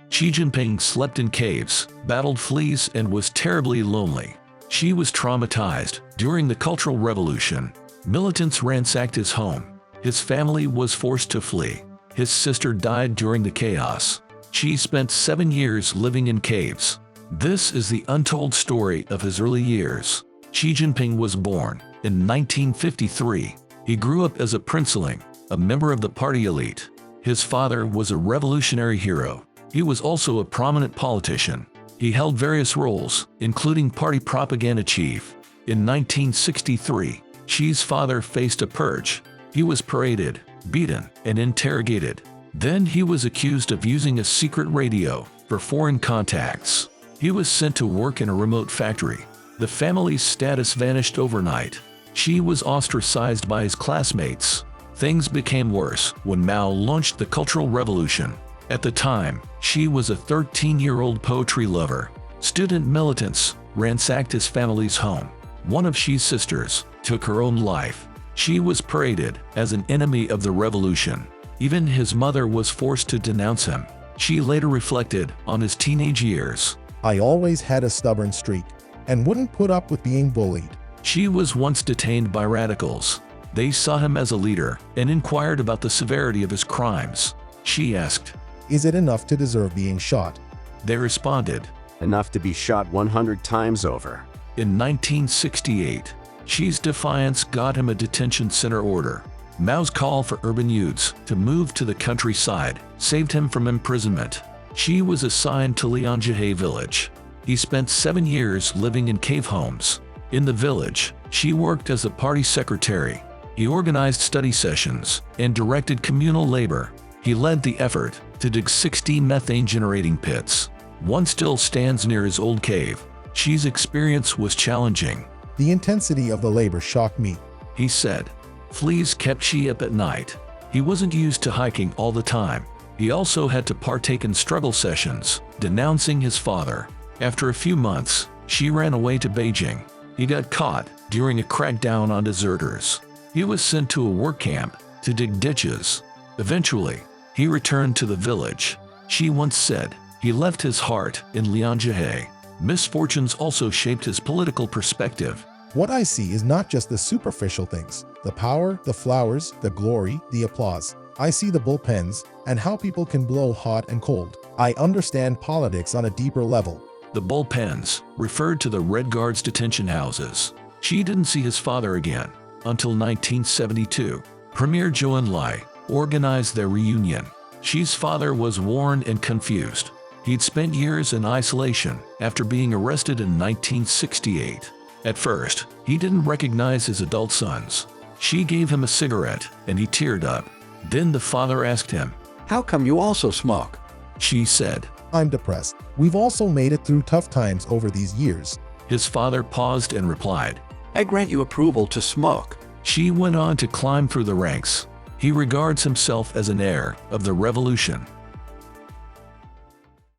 Xi Jinping slept in caves, battled fleas, and was terribly lonely. Xi was traumatized. During the Cultural Revolution, militants ransacked his home. His family was forced to flee. His sister died during the chaos. Xi spent 7 years living in caves. This is the untold story of his early years. Xi Jinping was born in 1953. He grew up as a princeling, a member of the party elite. His father was a revolutionary hero. He was also a prominent politician. He held various roles, including party propaganda chief. In 1963, Xi's father faced a purge. He was paraded, beaten, and interrogated. Then he was accused of using a secret radio for foreign contacts. He was sent to work in a remote factory. The family's status vanished overnight. Xi was ostracized by his classmates. Things became worse when Mao launched the Cultural Revolution. At the time, Xi was a 13-year-old poetry lover. Student militants ransacked his family's home. One of Xi's sisters took her own life. Xi was paraded as an enemy of the revolution. Even his mother was forced to denounce him. Xi later reflected on his teenage years. I always had a stubborn streak and wouldn't put up with being bullied. Xi was once detained by radicals. They saw him as a leader and inquired about the severity of his crimes. Xi asked, "Is it enough to deserve being shot?" They responded, "Enough to be shot 100 times over." In 1968, Xi's defiance got him a detention center order. Mao's call for urban youths to move to the countryside saved him from imprisonment. Xi was assigned to Lianjie village. He spent 7 years living in cave homes. In the village, Xi worked as a party secretary. He organized study sessions and directed communal labor. He led the effort to dig 60 methane-generating pits. One still stands near his old cave. Xi's experience was challenging. The intensity of the labor shocked me. He said, fleas kept Xi up at night. He wasn't used to hiking all the time. He also had to partake in struggle sessions, denouncing his father. After a few months, Xi ran away to Beijing. He got caught during a crackdown on deserters. He was sent to a work camp to dig ditches. Eventually, he returned to the village. Xi once said he left his heart in Lianjie. Misfortunes also shaped his political perspective. What I see is not just the superficial things, the power, the flowers, the glory, the applause. I see the bullpens and how people can blow hot and cold. I understand politics on a deeper level. The bullpens referred to the Red Guards detention houses. Xi didn't see his father again until 1972. Premier Zhou Enlai organized their reunion. Xi's father was worn and confused. He'd spent years in isolation after being arrested in 1968. At first, he didn't recognize his adult sons. Xi gave him a cigarette and he teared up. Then the father asked him, "How come you also smoke?" Xi said, I'm depressed. We've also made it through tough times over these years. His father paused and replied, "I grant you approval to smoke." Xi went on to climb through the ranks. He regards himself as an heir of the revolution.